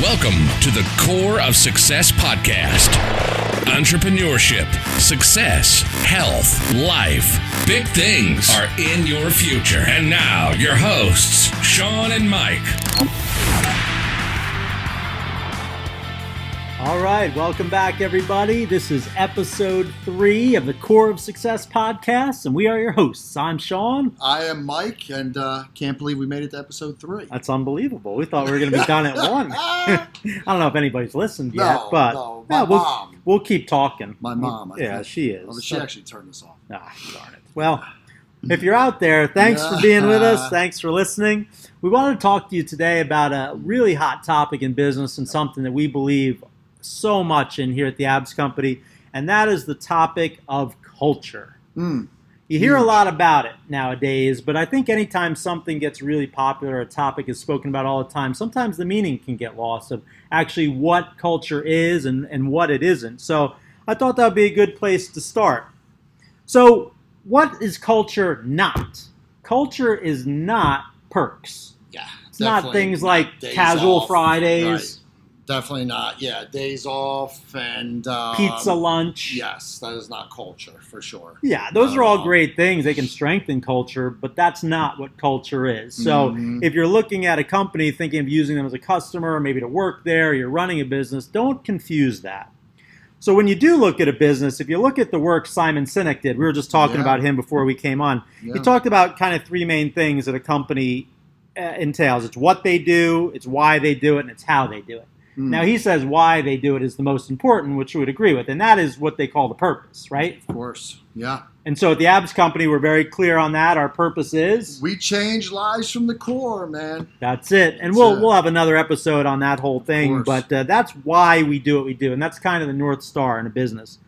Welcome to the Core of Success podcast. Entrepreneurship, success, health, life. Big things are in your future. And now, your hosts, Sean and Mike. All right, welcome back, everybody. This is episode 3 of the Core of Success podcast, and we are your hosts. I'm Sean. I am Mike, and can't believe we made it to episode 3. That's unbelievable. We thought we were going to be done at 1. I don't know if anybody's listened yet, but my mom. We'll keep talking. My mom, I think. She is. Well, she actually turned us off. Darn it. Well, if you're out there, thanks for being with us. Thanks for listening. We wanted to talk to you today about a really hot topic in business and something that we believe so much in here at the Abs Company, and that is the topic of culture. You hear a lot about it nowadays, but I think anytime something gets really popular, a topic is spoken about all the time, sometimes the meaning can get lost of actually what culture is and what it isn't. So I thought that would be a good place to start. So what is culture not? Culture is not perks. Yeah, it's not things like casual off, Fridays. Right. Definitely not. Yeah, days off and pizza lunch. Yes, that is not culture for sure. Yeah, those are all great things. They can strengthen culture, but that's not what culture is. So if you're looking at a company thinking of using them as a customer, maybe to work there, you're running a business, don't confuse that. So when you do look at a business, if you look at the work Simon Sinek did, we were just talking about him before we came on. He talked about kind of 3 main things that a company entails. It's what they do, it's why they do it, and it's how they do it. Now, he says why they do it is the most important, which we would agree with, and that is what they call the purpose, right? Of course, yeah. And so at the Abs Company, we're very clear on that. Our purpose is? We change lives from the core, man. That's it. And we'll have another episode on that whole thing, but that's why we do what we do, and that's kind of the North Star in a business.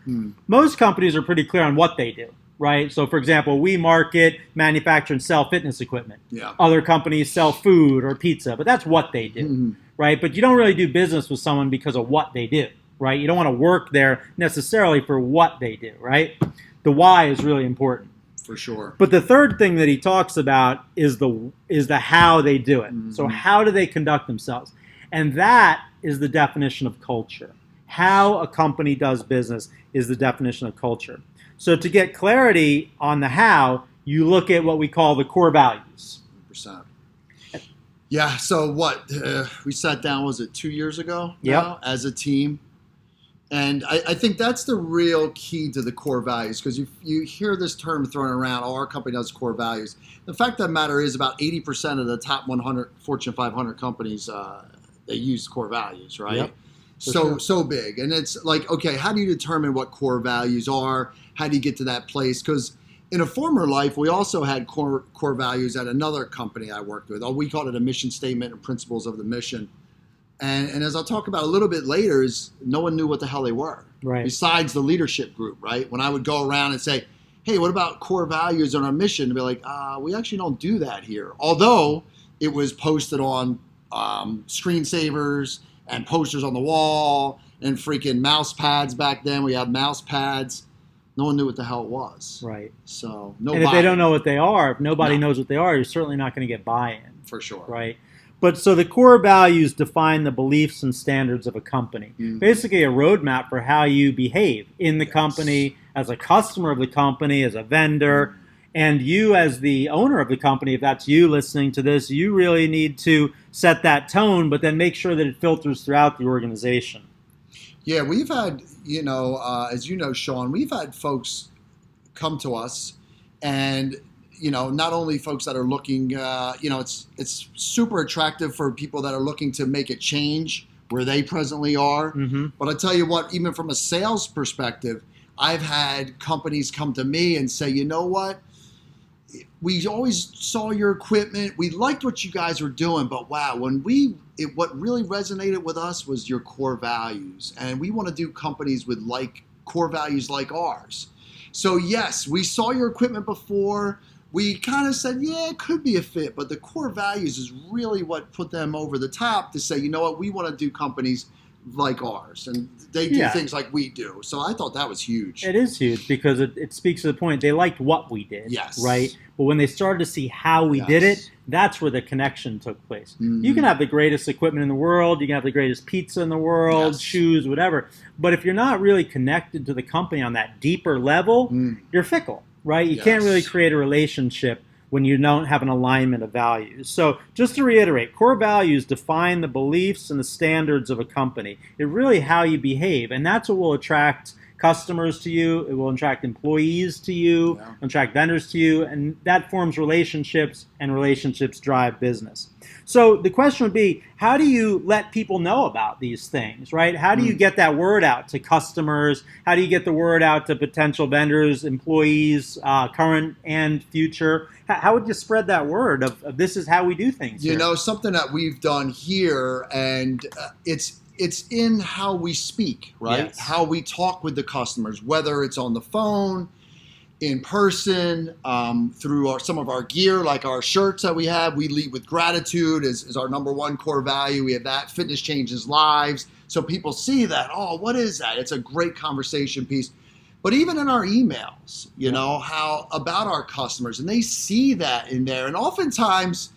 Most companies are pretty clear on what they do, right? So, for example, we market, manufacture, and sell fitness equipment. Yeah. Other companies sell food or pizza, but that's what they do. Right? But you don't really do business with someone because of what they do, right? You don't want to work there necessarily for what they do, right? The why is really important. For sure. But the third thing that he talks about is the how they do it. So how do they conduct themselves? And that is the definition of culture. How a company does business is the definition of culture. So to get clarity on the how, you look at what we call the core values. 100%. Yeah, so we sat down, was it 2 years ago as a team? And I think that's the real key to the core values, because you hear this term thrown around, our company does core values. The fact of the matter is about 80% of the top 100 Fortune 500 companies, they use core values, right? Yep, so big. And it's like, okay, how do you determine what core values are? How do you get to that place? Because in a former life, we also had core values at another company I worked with. We called it a mission statement and principles of the mission. And as I'll talk about a little bit later, is no one knew what the hell they were, right? Besides the leadership group, right? When I would go around and say, hey, what about core values on our mission? To be like, we actually don't do that here. Although it was posted on screensavers and posters on the wall and freaking mouse pads back then. We had mouse pads. No one knew what the hell it was. Right. So, and if they don't know what they are, if nobody knows what they are, you're certainly not going to get buy-in. For sure. Right. But so the core values define the beliefs and standards of a company. Basically a roadmap for how you behave in the company, as a customer of the company, as a vendor, and you as the owner of the company, if that's you listening to this, you really need to set that tone, but then make sure that it filters throughout the organization. Yeah, we've had, as you know, Sean, we've had folks come to us and, not only folks that are looking, it's super attractive for people that are looking to make a change where they presently are. But I tell you what, even from a sales perspective, I've had companies come to me and say, you know what? We always saw your equipment. We liked what you guys were doing, but wow, what really resonated with us was your core values, and we want to do companies with core values like ours. So yes, we saw your equipment before. We kind of said, yeah, it could be a fit, but the core values is really what put them over the top to say, you know what, we want to do companies like ours, and they do things like we do. So I thought that was huge. It is huge because it speaks to the point. They liked what we did, yes, right? But when they started to see how we did it, that's where the connection took place. You can have the greatest equipment in the world, you can have the greatest pizza in the world, shoes, whatever. But if you're not really connected to the company on that deeper level, you're fickle, right? You can't really create a relationship when you don't have an alignment of values. So just to reiterate, core values define the beliefs and the standards of a company. It's really how you behave, and that's what will attract customers to you. It will attract employees to you, attract vendors to you, and that forms relationships, and relationships drive business. So the question would be, how do you let people know about these things, right? How do you get that word out to customers? How do you get the word out to potential vendors, employees, current and future? How would you spread that word of this is how we do things here? You know, something that we've done here, and it's in how we speak, right? Yes. How we talk with the customers, whether it's on the phone, in person, through some of our gear, like our shirts that we have. We lead with gratitude is our number one core value. We have that. Fitness changes lives. So people see that, oh, what is that? It's a great conversation piece. But even in our emails, you know, how about our customers, and they see that in there. And oftentimes,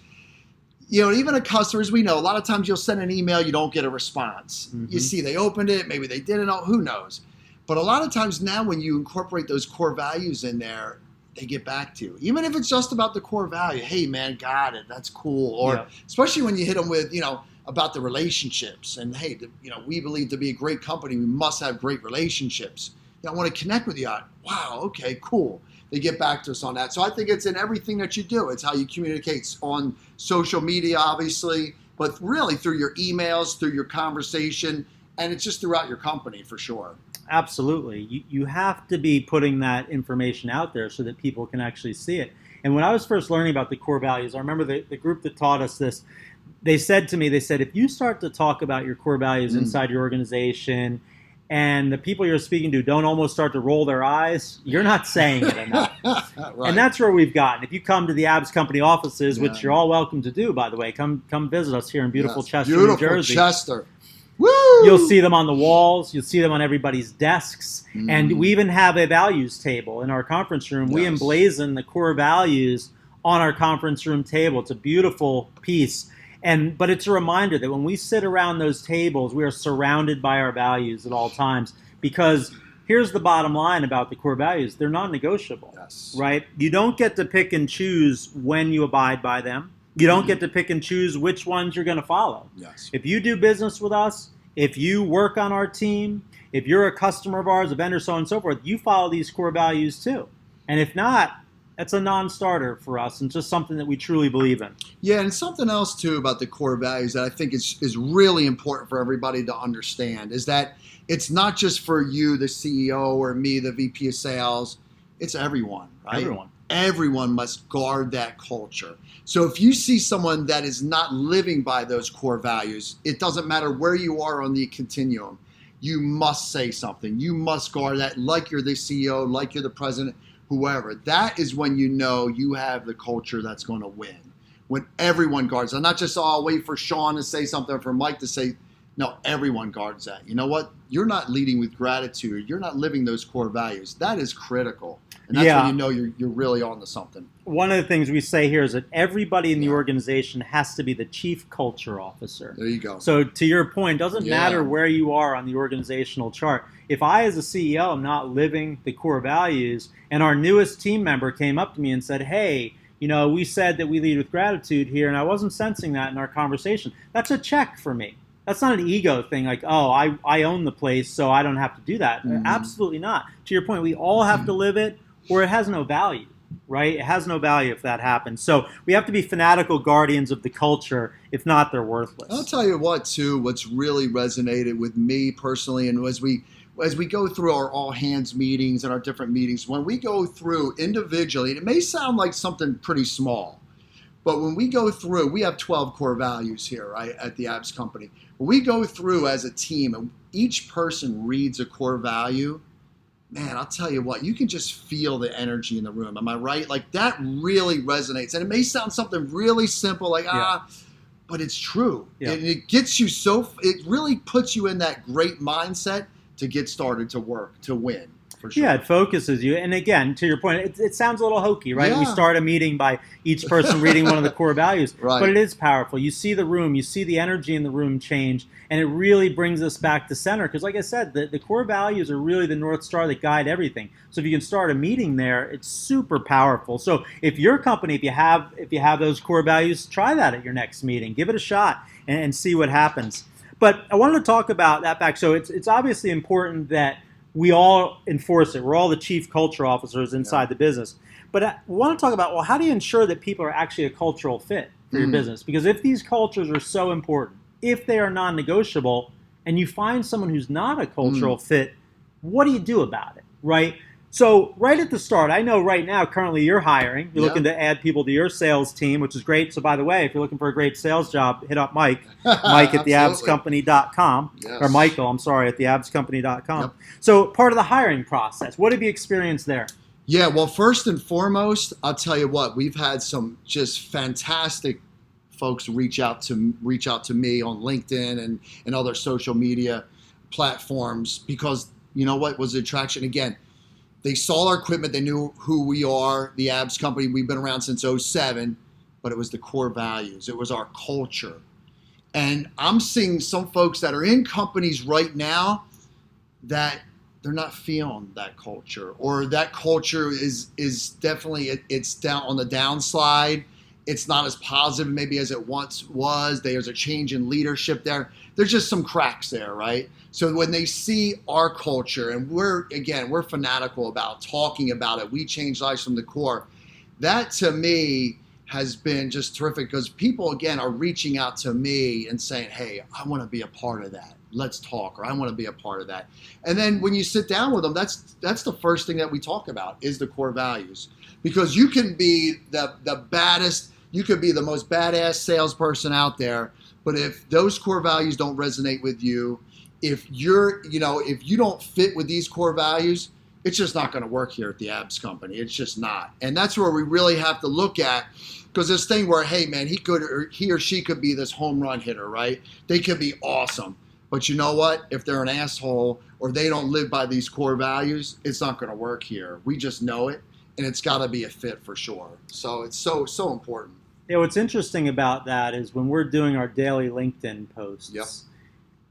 you know, even a customers, we know a lot of times you'll send an email, you don't get a response. You see they opened it, maybe they didn't, who knows? But a lot of times now when you incorporate those core values in there, they get back to you. Even if it's just about the core value. Hey, man, got it. That's cool. Or especially when you hit them with, you know, about the relationships. And, hey, you know, we believe to be a great company, we must have great relationships. You know, I want to connect with you. Wow, okay, cool. They get back to us on that. So I think it's in everything that you do. It's how you communicate on social media, obviously, but really through your emails, through your conversation, and it's just throughout your company for sure. Absolutely. You have to be putting that information out there so that people can actually see it. And when I was first learning about the core values, I remember the group that taught us this, they said to me, if you start to talk about your core values inside your organization and the people you're speaking to don't almost start to roll their eyes, you're not saying it enough. Right. And that's where we've gotten. If you come to the Abs Company offices, which you're all welcome to do, by the way, come visit us here in beautiful Chester, New Jersey. Beautiful Chester. Woo! You'll see them on the walls. You'll see them on everybody's desks. And we even have a values table in our conference room. We emblazon the core values on our conference room table. It's a beautiful piece. But it's a reminder that when we sit around those tables, we are surrounded by our values at all times. Because here's the bottom line about the core values. They're non-negotiable, right? You don't get to pick and choose when you abide by them. You don't get to pick and choose which ones you're going to follow. If you do business with us, if you work on our team, if you're a customer of ours, a vendor, so on and so forth, you follow these core values too. And if not, that's a non-starter for us and just something that we truly believe in. Yeah, and something else too about the core values that I think is really important for everybody to understand is that it's not just for you, the CEO, or me, the VP of sales. It's everyone, right? Everyone must guard that culture. So if you see someone that is not living by those core values, it doesn't matter where you are on the continuum. You must say something. You must guard that like you're the CEO, like you're the president, whoever. That is when you know you have the culture that's going to win. When everyone guards that. Not just, I'll wait for Sean to say something or for Mike to say. No, everyone guards that. You know what? You're not leading with gratitude. You're not living those core values. That is critical. And that's when you know you're really on to something. One of the things we say here is that everybody in the organization has to be the chief culture officer. There you go. So to your point, it doesn't matter where you are on the organizational chart. If I, as a CEO, am not living the core values, and our newest team member came up to me and said, hey, you know, we said that we lead with gratitude here, and I wasn't sensing that in our conversation. That's a check for me. That's not an ego thing like, oh, I own the place, so I don't have to do that. Absolutely not. To your point, we all have to live it, or it has no value, right? It has no value if that happens. So we have to be fanatical guardians of the culture. If not, they're worthless. I'll tell you what, too, what's really resonated with me personally, and as we go through our all-hands meetings and our different meetings, when we go through individually, and it may sound like something pretty small, but when we go through, we have 12 core values here, right, at the Abs Company. When we go through as a team and each person reads a core value, man, I'll tell you what, you can just feel the energy in the room. Am I right? Like that really resonates. And it may sound something really simple like, but it's true. Yeah. And it gets you it really puts you in that great mindset to get started to work, to win. For sure. Yeah, it focuses you. And again, to your point, it sounds a little hokey, right? Yeah. We start a meeting by each person reading one of the core values. Right. But it is powerful. You see the room, you see the energy in the room change, and it really brings us back to center. Because like I said, the core values are really the North Star that guide everything. So if you can start a meeting there, it's super powerful. So if your company, if you have those core values, try that at your next meeting. Give it a shot and see what happens. But I wanted to talk about that fact. So it's obviously important that we all enforce it. We're all the chief culture officers inside the business. But I want to talk about, well, how do you ensure that people are actually a cultural fit for your business? Because if these cultures are so important, if they are non-negotiable, and you find someone who's not a cultural fit, what do you do about it, right? So right at the start, I know right now, currently you're hiring. You're looking to add people to your sales team, which is great. So by the way, if you're looking for a great sales job, hit up Mike, Mike at theabscompany.com, or Michael, I'm sorry, at theabscompany.com. Yep. So part of the hiring process, what have you experienced there? Yeah, well, first and foremost, I'll tell you what, we've had some just fantastic folks reach out to me on LinkedIn and other social media platforms because, you know what was the attraction? Again, they saw our equipment. They knew who we are, the Abs Company. We've been around since 2007, but it was the core values. It was our culture. And I'm seeing some folks that are in companies right now that they're not feeling that culture, or that culture is definitely, it's down on the downslide. It's not as positive maybe as it once was. There's a change in leadership there. There's just some cracks there, right? So when they see our culture, and we're fanatical about talking about it, we change lives from the core. That to me has been just terrific because people, again, are reaching out to me and saying, hey, I want to be a part of that. Let's talk, or I want to be a part of that. And then when you sit down with them, that's the first thing that we talk about is the core values. Because you can be the baddest, you could be the most badass salesperson out there, but if those core values don't resonate with you, if you don't fit with these core values, it's just not going to work here at the Abs Company. It's just not. And that's where we really have to look at, because this thing where, hey man, he or she could be this home run hitter, right? They could be awesome. But you know what? If they're an asshole or they don't live by these core values, it's not going to work here. We just know it, and it's got to be a fit for sure. So it's so important. Yeah, what's interesting about that is when we're doing our daily LinkedIn posts,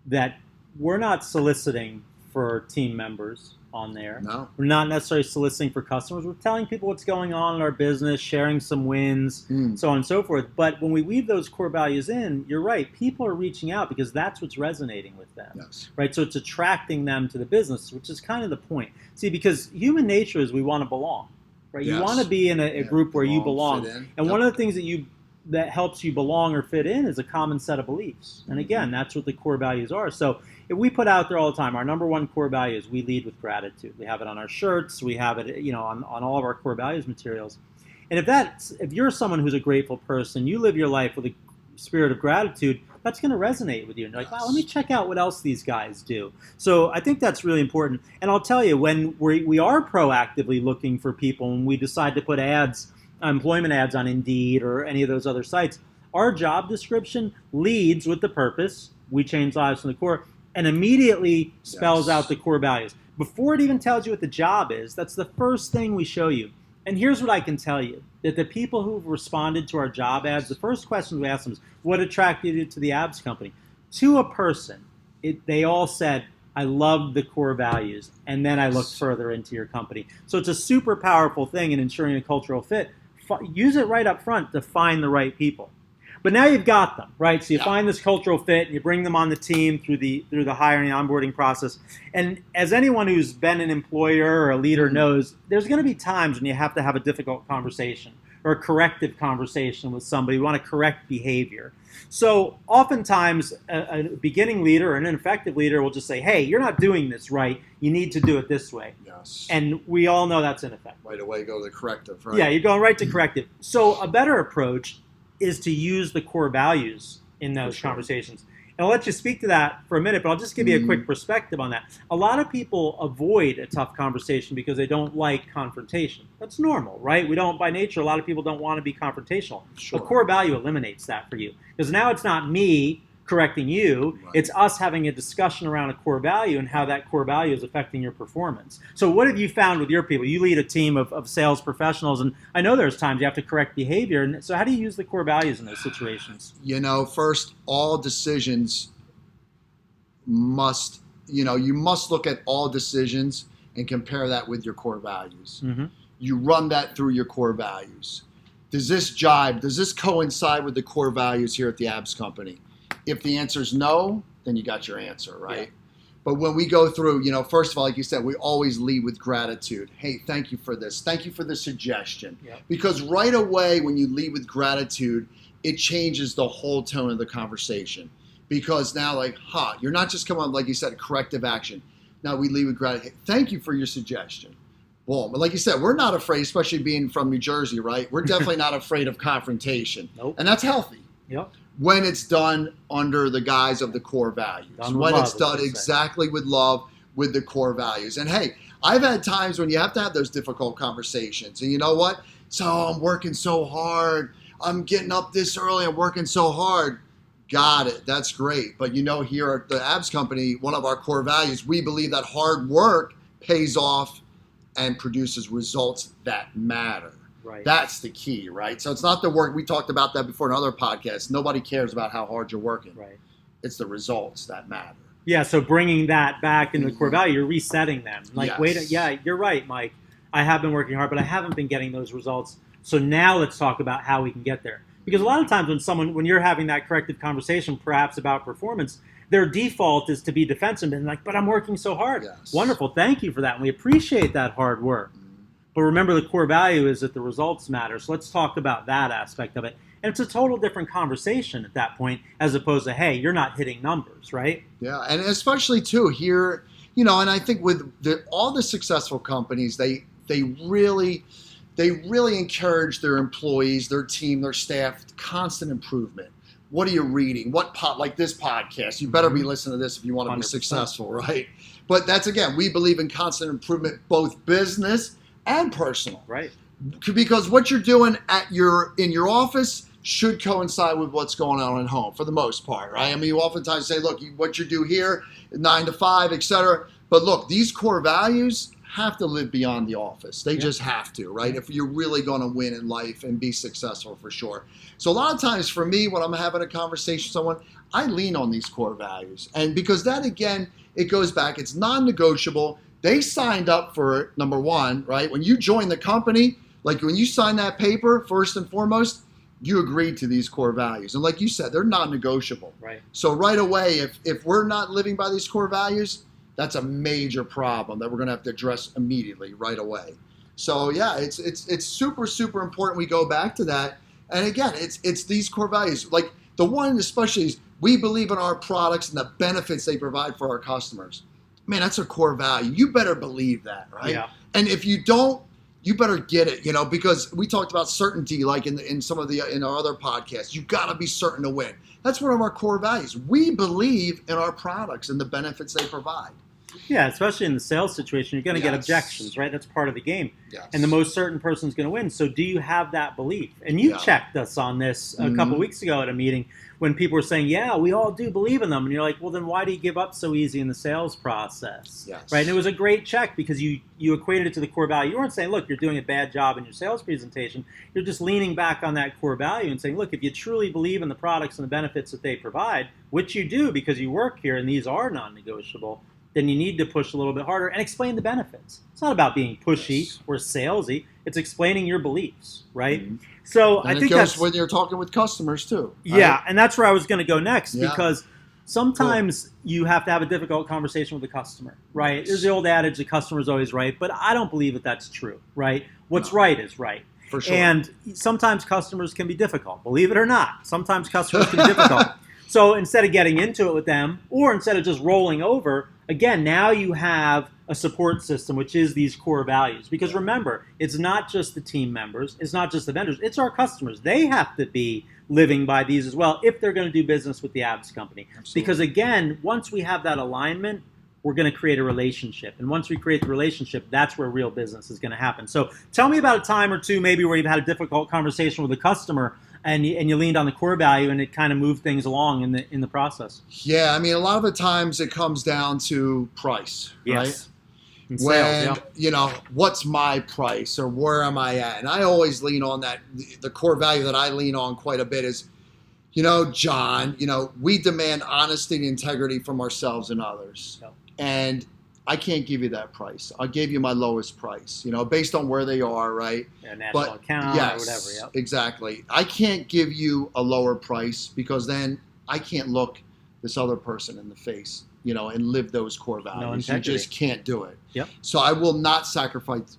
that we're not soliciting for team members on there. No. We're not necessarily soliciting for customers. We're telling people what's going on in our business, sharing some wins, so on and so forth. But when we weave those core values in, you're right, people are reaching out because that's what's resonating with them. Yes. Right? So it's attracting them to the business, which is kind of the point. See, because human nature is we want to belong. Right? Yes. You want to be in a group where you belong. Fit in. And one of the things that helps you belong or fit in is a common set of beliefs. And again, that's what the core values are. So if we put out there all the time, our number one core value is we lead with gratitude. We have it on our shirts. We have it, on all of our core values materials. And if you're someone who's a grateful person, you live your life with a spirit of gratitude, that's going to resonate with you. And you're like, wow, let me check out what else these guys do. So I think that's really important. And I'll tell you, when we are proactively looking for people, and we decide to put employment ads on Indeed or any of those other sites, our job description leads with the purpose, we change lives from the core, and immediately spells out the core values. Before it even tells you what the job is, that's the first thing we show you. And here's what I can tell you, that the people who've responded to our job ads, the first question we ask them is, what attracted you to the Abs Company? To a person, they all said, I loved the core values, and then I looked further into your company. So it's a super powerful thing in ensuring a cultural fit. Use it right up front to find the right people. But now you've got them, right? So you find this cultural fit, and you bring them on the team through the hiring and onboarding process. And as anyone who's been an employer or a leader knows, there's going to be times when you have to have a difficult conversation or a corrective conversation with somebody. You want to correct behavior. So oftentimes a beginning leader or an ineffective leader will just say, hey, you're not doing this right. You need to do it this way. Yes. And we all know that's ineffective. Right away, go to the corrective, right? Yeah, you're going right to corrective. So a better approach is to use the core values in those conversations. And I'll let you speak to that for a minute, but I'll just give you a quick perspective on that. A lot of people avoid a tough conversation because they don't like confrontation. That's normal, right? We don't, by nature, a lot of people don't want to be confrontational. Sure. A core value eliminates that for you. Because now it's not me correcting you, Right. It's us having a discussion around a core value and how that core value is affecting your performance. So what have you found with your people? You lead a team of sales professionals, and I know there's times you have to correct behavior. And so how do you use the core values in those situations? First, all decisions must, you must look at all decisions and compare that with your core values. Mm-hmm. You run that through your core values. Does this jibe? Does this coincide with the core values here at the Abs Company? If the answer is no, then you got your answer, right? Yeah. But when we go through, first of all, like you said, we always lead with gratitude. Hey, thank you for this. Thank you for the suggestion. Yeah. Because right away, when you lead with gratitude, it changes the whole tone of the conversation. Because now, you're not just coming on, like you said, corrective action. Now we lead with gratitude. Hey, thank you for your suggestion. Boom. But like you said, we're not afraid, especially being from New Jersey, right? We're definitely not afraid of confrontation. Nope. And that's healthy. Yep. When it's done under the guise of the core values. When it's done exactly with love, with the core values. And hey, I've had times when you have to have those difficult conversations. And you know what? So I'm working so hard. I'm getting up this early. I'm working so hard. Got it. That's great. But here at the Abs Company, one of our core values, we believe that hard work pays off and produces results that matter. Right. That's the key, right? So it's not the work. We talked about that before in other podcasts. Nobody cares about how hard you're working. Right. It's the results that matter. Yeah, so bringing that back into the core value, you're resetting them. Yes. You're right, Mike. I have been working hard, but I haven't been getting those results. So now let's talk about how we can get there. Because a lot of times when you're having that corrective conversation, perhaps about performance, their default is to be defensive and but I'm working so hard. Yes. Wonderful. Thank you for that. And we appreciate that hard work. But remember, the core value is that the results matter. So let's talk about that aspect of it. And it's a total different conversation at that point, as opposed to, hey, you're not hitting numbers, right? Yeah, and especially too here, and I think with all the successful companies, they really encourage their employees, their team, their staff, constant improvement. What are you reading? Like this podcast? You better be listening to this if you want to be 100%. successful, right? But that's, again, we believe in constant improvement, both business and personal. Right. Because what you're doing in your office should coincide with what's going on at home for the most part, right? I mean, you oftentimes say, look, what you do here, 9 to 5, etc. But look, these core values have to live beyond the office. They just have to, right? If you're really going to win in life and be successful for sure. So a lot of times for me, when I'm having a conversation with someone, I lean on these core values. And because that, again, it goes back, it's non-negotiable. They signed up for it, number one, right? When you join the company, like when you sign that paper, first and foremost, you agreed to these core values. And like you said, they're non-negotiable. Right. So right away, if we're not living by these core values, that's a major problem that we're going to have to address immediately, right away. So yeah, it's super, super important we go back to that. And again, it's these core values. Like the one especially is we believe in our products and the benefits they provide for our customers. Man, that's a core value. You better believe that, right? Yeah. And if you don't, you better get it, because we talked about certainty, like in some of in our other podcasts. You got to be certain to win. That's one of our core values. We believe in our products and the benefits they provide. Yeah, especially in the sales situation, you're going to get Yes. objections, right? That's part of the game. Yes. And the most certain person's going to win. So do you have that belief? And you checked us on this a couple weeks ago at a meeting when people were saying, yeah, we all do believe in them. And you're like, well, then why do you give up so easy in the sales process? Yes. Right? And it was a great check because you equated it to the core value. You weren't saying, look, you're doing a bad job in your sales presentation. You're just leaning back on that core value and saying, look, if you truly believe in the products and the benefits that they provide, which you do because you work here and these are non-negotiable, then you need to push a little bit harder and explain the benefits. It's not about being pushy or salesy. It's explaining your beliefs, right? Mm-hmm. So And I think it goes that's when you're talking with customers too. yeah, right? and that's where I was going to go next Yeah. because sometimes you have to have a difficult conversation with the customer, right? Yes. There's the old adage, the customer's always right, but I don't believe that that's true, right? What's right is right. For sure. And sometimes customers can be difficult, believe it or not. Sometimes customers can be difficult. So instead of getting into it with them, or instead of just rolling over, again, now you have a support system, which is these core values. Because remember, it's not just the team members, it's not just the vendors, it's our customers. They have to be living by these as well if they're going to do business with the abs company. Absolutely. Because again, once we have that alignment, we're going to create a relationship. And once we create the relationship, that's where real business is going to happen. So tell me about a time or two maybe where you've had a difficult conversation with a customer and you leaned on the core value and it kind of moved things along in the process. Yeah, I mean, a lot of the times it comes down to price, right? Yes. In When, sales, what's my price or where am I at? And I always lean on that. The core value that I lean on quite a bit is, John, we demand honesty and integrity from ourselves and others. Yep. And I can't give you that price. I'll give you my lowest price, based on where they are, right? national account or whatever. Yep. Exactly. I can't give you a lower price because then I can't look this other person in the face, and live those core values. You just can't do it. Yep. So I will not sacrifice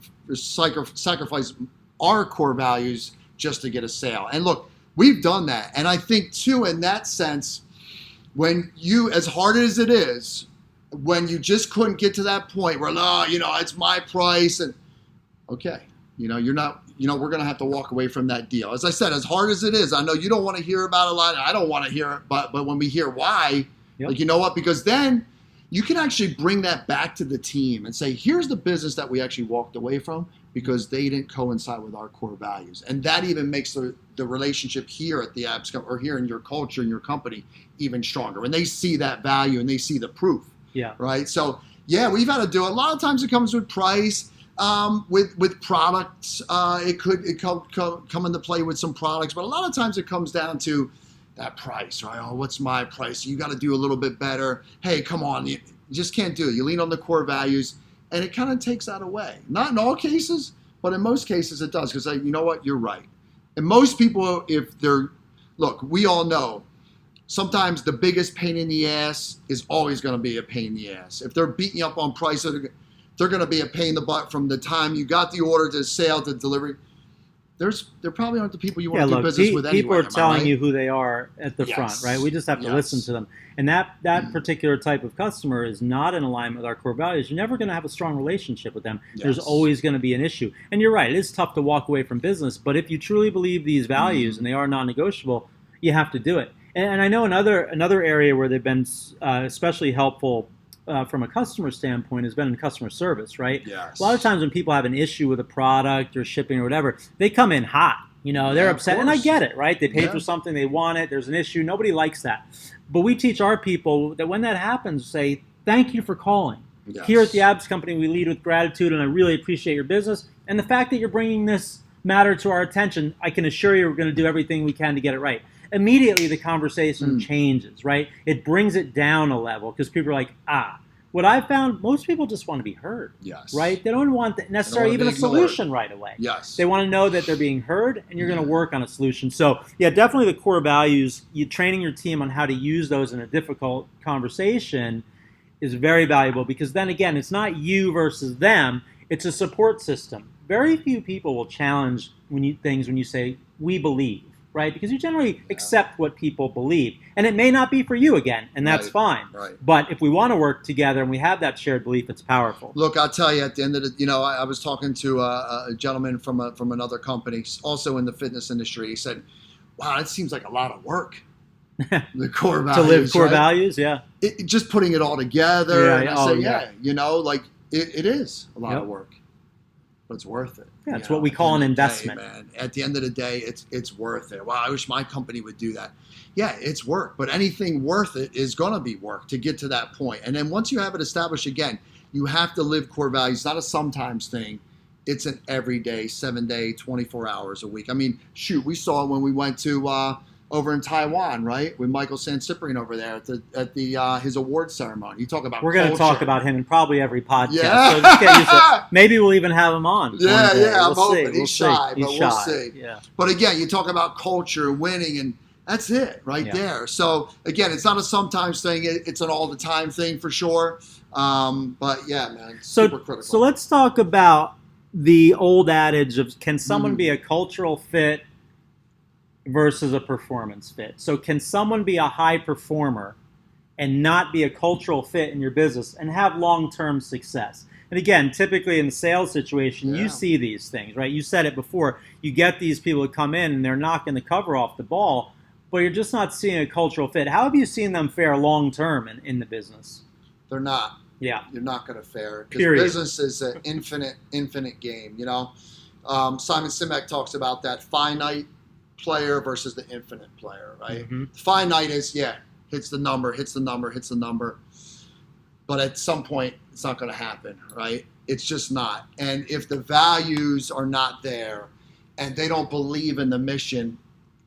our core values just to get a sale. And look, we've done that. And I think too, in that sense, when you, as hard as it is, when you just couldn't get to that point where, it's my price and okay, you're not, we're going to have to walk away from that deal. As I said, as hard as it is, I know you don't want to hear about it a lot. I don't want to hear it, but when we hear why, Yep. like, you know what? Because then you can actually bring that back to the team and say, here's the business that we actually walked away from because they didn't coincide with our core values. And that even makes the relationship here at the Abs or here in your culture, in your company, even stronger. When they see that value and they see the proof. Yeah. Right. So, yeah, we've had to do it. A lot of times it comes with price, with products. It could come into play with some products. But a lot of times it comes down to that price, right? Oh, what's my price? You got to do a little bit better. Hey, come on. You just can't do it. You lean on the core values, and it kind of takes that away. Not in all cases, but in most cases it does. Because you know what? You're right. And most people, look, we all know, sometimes the biggest pain in the ass is always going to be a pain in the ass. If they're beating you up on price, they're going to be a pain in the butt from the time you got the order to sale to delivery. There probably aren't the people you want to do business with anyway. People are telling you who they are at the front, right? We just have to listen to them. And that particular type of customer is not in alignment with our core values. You're never going to have a strong relationship with them. Yes. There's always going to be an issue. And you're right, it is tough to walk away from business. But if you truly believe these values and they are non-negotiable, you have to do it. And I know another area where they've been especially helpful from a customer standpoint has been in customer service, right? Yes. A lot of times when people have an issue with a product or shipping or whatever, they come in hot. They're upset. And I get it, right? They paid for something, they want it, there's an issue. Nobody likes that. But we teach our people that when that happens, say, thank you for calling. Yes. Here at the Abs Company, we lead with gratitude, and I really appreciate your business. And the fact that you're bringing this matter to our attention, I can assure you we're going to do everything we can to get it right. Immediately the conversation changes, right? It brings it down a level because people are like, what I've found, most people just want to be heard, right? They don't want necessarily even a solution right away. Yes. They want to know that they're being heard and you're going to work on a solution. So, yeah, definitely the core values, training your team on how to use those in a difficult conversation is very valuable because then again, it's not you versus them, it's a support system. Very few people will challenge when you say, we believe. Right? Because you generally accept what people believe. And it may not be for you again, and that's fine. Right. But if we want to work together and we have that shared belief, it's powerful. Look, I'll tell you, at the end of the, I was talking to a gentleman from another company, also in the fitness industry. He said, wow, it seems like a lot of work. The core values. To live core values, yeah. Just putting it all together. Yeah, and I say, it is a lot of work. But it's worth it. Yeah, it's what we call an investment. Man. At the end of the day, it's worth it. Wow, I wish my company would do that. Yeah, it's work, but anything worth it is going to be work to get to that point. And then once you have it established, again, you have to live core values. It's not a sometimes thing. It's an everyday, 7-day, 24 hours a week. I mean, shoot, we saw it when we went to over in Taiwan, right? With Michael Sancyprian over there at the his award ceremony. You talk about We're going to talk about him in probably every podcast. Yeah. So just get used to it. Maybe we'll even have him on. Yeah, I'm we'll hoping. See. He's shy, but He's we'll shy. see. Yeah. But again, you talk about culture, winning, and that's it right there. So again, it's not a sometimes thing. It's an all the time thing for sure. But yeah, man, super critical. So let's talk about the old adage of can someone be a cultural fit versus a performance fit. So can someone be a high performer and not be a cultural fit in your business and have long-term success? And again, typically in the sales situation, you see these things, right? You said it before. You get these people to come in and they're knocking the cover off the ball, but you're just not seeing a cultural fit. How have you seen them fare long term in the business? They're not. Yeah. You're not going to fare. Because business is an infinite game. Simon Sinek talks about that finite player versus the infinite player, right? Mm-hmm. Finite is, hits the number. But at some point, it's not going to happen, right? It's just not. And if the values are not there and they don't believe in the mission,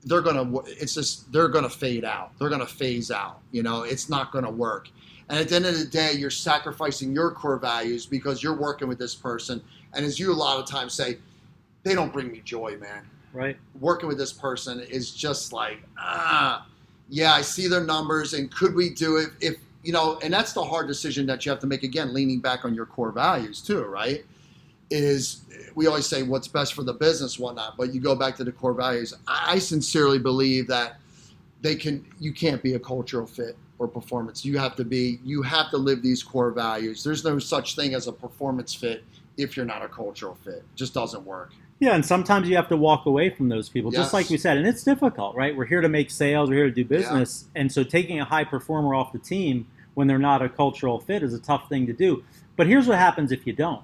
they're going to fade out. They're going to phase out. It's not going to work. And at the end of the day, you're sacrificing your core values because you're working with this person. And as you a lot of times say, they don't bring me joy, man. Right. Working with this person is just like, I see their numbers, and could we do it if, and that's the hard decision that you have to make, again, leaning back on your core values too, right? Is we always say what's best for the business, whatnot, but you go back to the core values. I sincerely believe that you can't be a cultural fit or performance. You have to live these core values. There's no such thing as a performance fit if you're not a cultural fit. It just doesn't work. Yeah, and sometimes you have to walk away from those people, Yes. just like we said. And it's difficult, right? We're here to make sales. We're here to do business. Yeah. And so taking a high performer off the team when they're not a cultural fit is a tough thing to do. But here's what happens if you don't.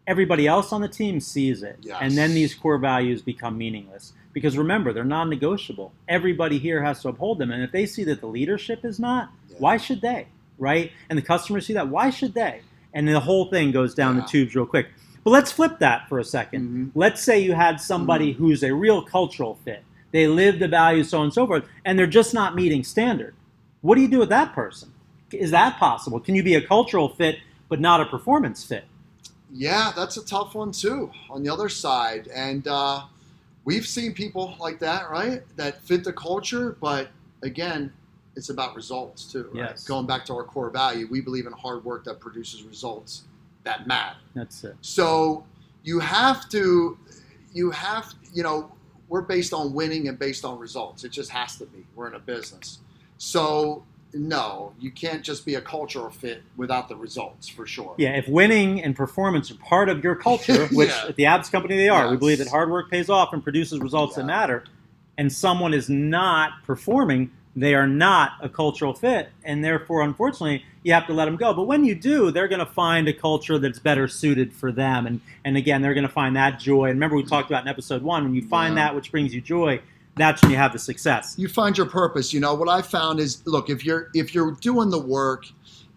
Everybody else on the team sees it. Yes. And then these core values become meaningless. Because remember, they're non-negotiable. Everybody here has to uphold them. And if they see that the leadership is not, why should they, right? And the customers see that, why should they? And the whole thing goes down the tubes real quick. But let's flip that for a second. Mm-hmm. Let's say you had somebody who's a real cultural fit. They live the values, so on and so forth, and they're just not meeting standard. What do you do with that person? Is that possible? Can you be a cultural fit but not a performance fit? Yeah, that's a tough one too on the other side. And we've seen people like that, right? That fit the culture, but again, it's about results too, right? Yes. Going back to our core value, we believe in hard work that produces results that matter. That's it. So you have to, we're based on winning and based on results. It just has to be. We're in a business. So no, you can't just be a cultural fit without the results, for sure. Yeah, if winning and performance are part of your culture, which at the Abs Company they are, we believe that hard work pays off and produces results that matter, and someone is not performing, they are not a cultural fit, and therefore, unfortunately, you have to let them go. But when you do, they're going to find a culture that's better suited for them, and again, they're going to find that joy. And remember, we talked about in episode 1, when you find that which brings you joy, that's when you have the success. You find your purpose. What I found is, look, if you're doing the work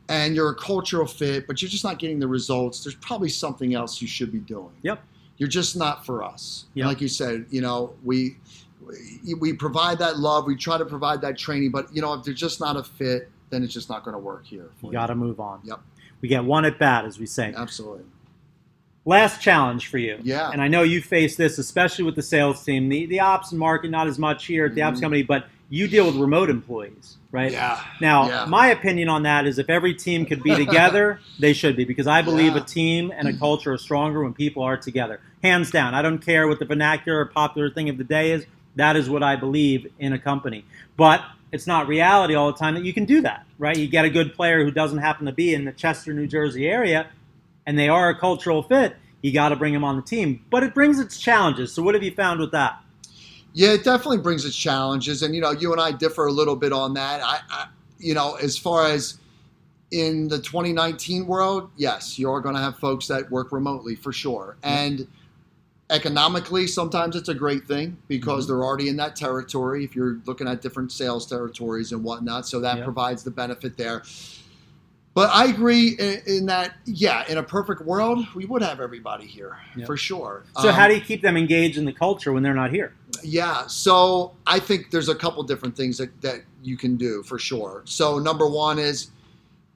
and you're a cultural fit, but you're just not getting the results, there's probably something else you should be doing. Yep. You're just not for us. Yep. And like you said, we provide that love, we try to provide that training, but if they're just not a fit, then it's just not going to work here. You got to move on. Yep. We get one at bat, as we say. Absolutely. Last challenge for you. Yeah. And I know you face this, especially with the sales team. The ops and market, not as much here at the Abs Company, but you deal with remote employees, right? Yeah. Now, my opinion on that is if every team could be together, they should be, because I believe a team and a culture are stronger when people are together. Hands down. I don't care what the vernacular or popular thing of the day is. That is what I believe in a company. But it's not reality all the time that you can do that, right? You get a good player who doesn't happen to be in the Chester, New Jersey area, and they are a cultural fit, you got to bring them on the team. But it brings its challenges. So what have you found with that? Yeah, it definitely brings its challenges. And, you and I differ a little bit on that. I as far as in the 2019 world, yes, you are going to have folks that work remotely for sure. And economically, sometimes it's a great thing because they're already in that territory if you're looking at different sales territories and whatnot. So that provides the benefit there. But I agree in that, in a perfect world, we would have everybody here for sure. So how do you keep them engaged in the culture when they're not here? Yeah, so I think there's a couple different things that you can do for sure. So number one is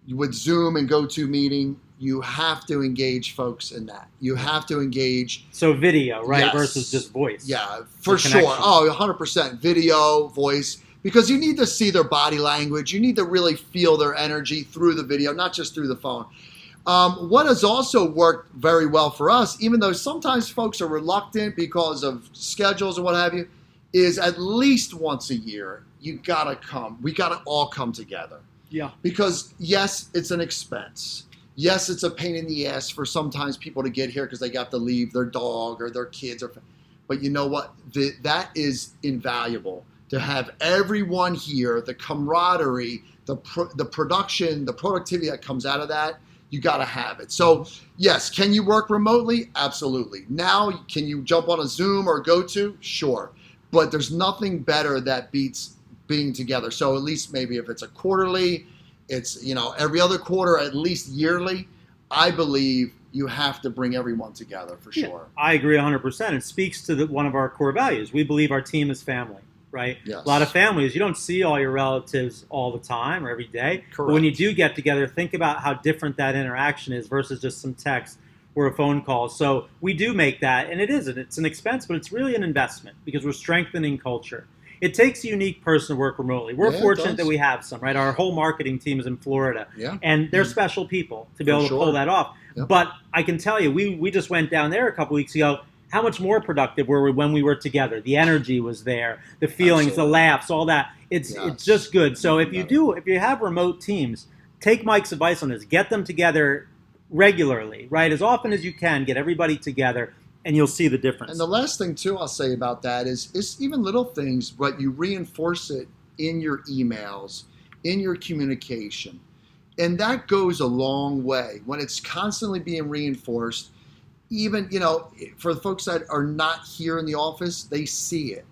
with Zoom and GoToMeeting, you have to engage folks in that. You have to engage. So video, right, versus just voice. Yeah, for sure. Oh, 100%. Video, voice. Because you need to see their body language. You need to really feel their energy through the video, not just through the phone. What has also worked very well for us, even though sometimes folks are reluctant because of schedules and what have you, is at least once a year, you got to come. We got to all come together. Yeah. Because, yes, it's an expense. Yes, it's a pain in the ass for sometimes people to get here because they got to leave their dog or their kids. But you know what? That is invaluable. to have everyone here, the camaraderie, the production, the productivity that comes out of that. You got to have it. So, yes, can you work remotely? Absolutely. Now, can you jump on a Zoom or GoTo? Sure. But there's nothing better that beats being together. So at least maybe if it's a quarterly, it's, every other quarter, at least yearly, I believe you have to bring everyone together for sure. I agree 100%. It speaks to one of our core values. We believe our team is family. Right? Yes. A lot of families, you don't see all your relatives all the time or every day. Correct. But when you do get together, think about how different that interaction is versus just some text or a phone call. So we do make that, and it's an expense, but it's really an investment because we're strengthening culture. It takes a unique person to work remotely. We're fortunate that we have some, right? Our whole marketing team is in Florida, and they're special people to be able to pull that off. Yep. But I can tell you, we just went down there a couple weeks ago. How much more productive were we when we were together? The energy was there, the feelings, the laughs, all that. It's just good. So if you have remote teams, take Mike's advice on this. Get them together regularly, right? As often as you can, get everybody together, and you'll see the difference. And the last thing, too, I'll say about that is even little things, but you reinforce it in your emails, in your communication. And that goes a long way. When it's constantly being reinforced, even, for the folks that are not here in the office, they see it.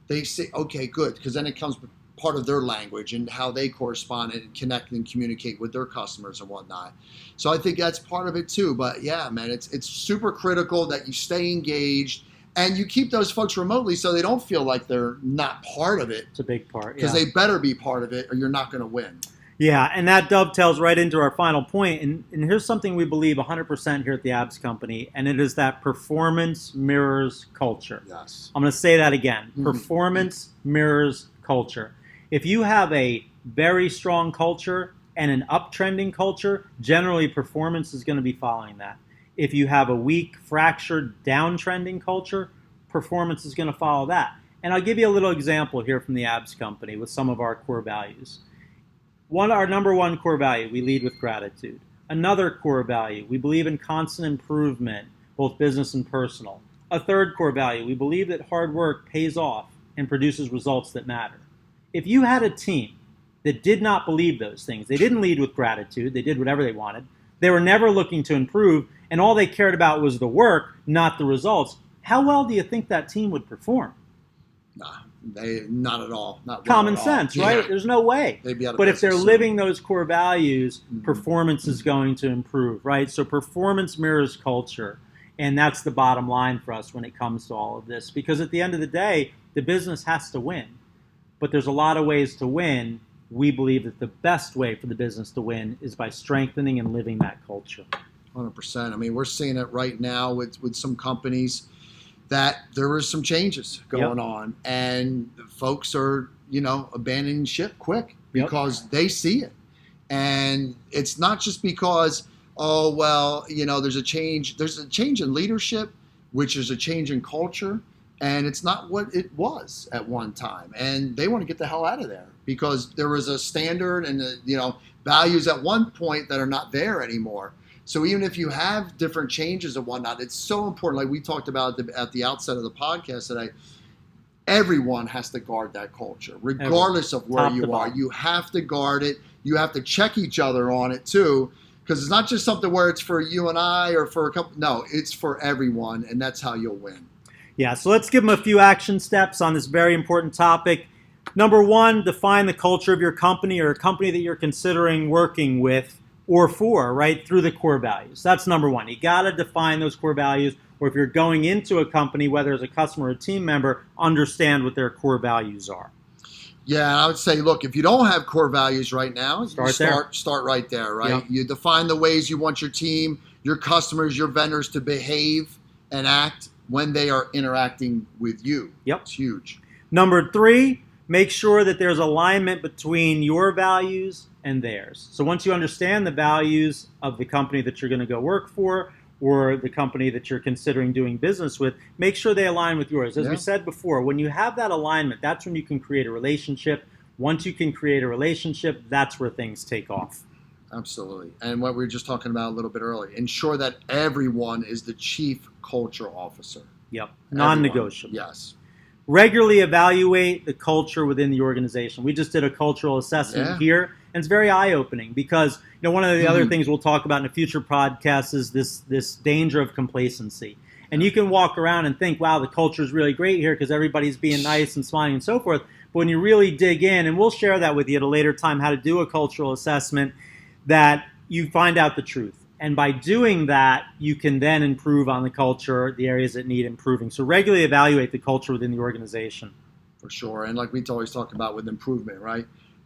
They say, okay, good, because then it comes part of their language and how they correspond and connect and communicate with their customers and whatnot. So I think that's part of it too. But yeah, man, it's super critical that you stay engaged and you keep those folks remotely so they don't feel like they're not part of it. It's a big part. Because they better be part of it or you're not going to win. Yeah, and that dovetails right into our final point. And here's something we believe 100% here at the Abs Company, and it is that performance mirrors culture. Yes. I'm going to say that again. Performance mirrors culture. If you have a very strong culture and an uptrending culture, generally performance is going to be following that. If you have a weak, fractured, downtrending culture, performance is going to follow that. And I'll give you a little example here from the Abs Company with some of our core values. Our number one core value, we lead with gratitude. Another core value, we believe in constant improvement, both business and personal. A third core value, we believe that hard work pays off and produces results that matter. If you had a team that did not believe those things, they didn't lead with gratitude, they did whatever they wanted, they were never looking to improve, and all they cared about was the work, not the results, how well do you think that team would perform? Nah. Not at all. Not common sense, right? Yeah. There's no way. They'd be out of but if they're business living those core values, performance is going to improve, right? So performance mirrors culture, and that's the bottom line for us when it comes to all of this. Because at the end of the day, the business has to win. But there's a lot of ways to win. We believe that the best way for the business to win is by strengthening and living that culture. 100%. I mean, we're seeing it right now with some companies that there were some changes going on, and folks are, abandoning ship quick because they see it. And it's not just because, there's a change. There's a change in leadership, which is a change in culture, and it's not what it was at one time. And they want to get the hell out of there because there was a standard and, values at one point that are not there anymore. So even if you have different changes and whatnot, it's so important. Like we talked about at the outset of the podcast today, everyone has to guard that culture, regardless of where you are. You have to guard it. You have to check each other on it too, because it's not just something where it's for you and I or for a couple. No, it's for everyone, and that's how you'll win. Yeah, so let's give them a few action steps on this very important topic. Number one, define the culture of your company or a company that you're considering working with or for, right, through the core values. That's number one. You got to define those core values, or if you're going into a company, whether as a customer or a team member, understand what their core values are. Yeah, I would say, look, if you don't have core values right now, start right there, right? Yep. You define the ways you want your team, your customers, your vendors to behave and act when they are interacting with you. Yep. It's huge. Number three, make sure that there's alignment between your values and theirs. So once you understand the values of the company that you're going to go work for or the company that you're considering doing business with, make sure they align with yours. As we said before, when you have that alignment, that's when you can create a relationship. Once you can create a relationship, that's where things take off. Absolutely. And what we were just talking about a little bit earlier, ensure that everyone is the chief culture officer. Yep. Non-negotiable. Yes. Regularly evaluate the culture within the organization. We just did a cultural assessment here, and it's very eye-opening because one of the other things we'll talk about in a future podcast is this danger of complacency. And you can walk around and think, wow, the culture is really great here because everybody's being nice and smiling and so forth. But when you really dig in, and we'll share that with you at a later time, how to do a cultural assessment, that you find out the truth. And by doing that, you can then improve on the culture, the areas that need improving. So regularly evaluate the culture within the organization. For sure. And like we always talk about with improvement, right?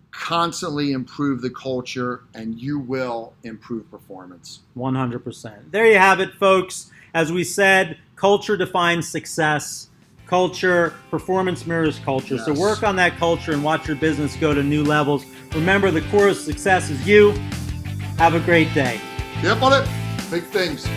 Constantly improve the culture and you will improve performance. 100%. There you have it, folks. As we said, culture defines success. Culture, performance mirrors culture. Yes. So work on that culture and watch your business go to new levels. Remember, the core of success is you. Have a great day. Yep on it. Big things.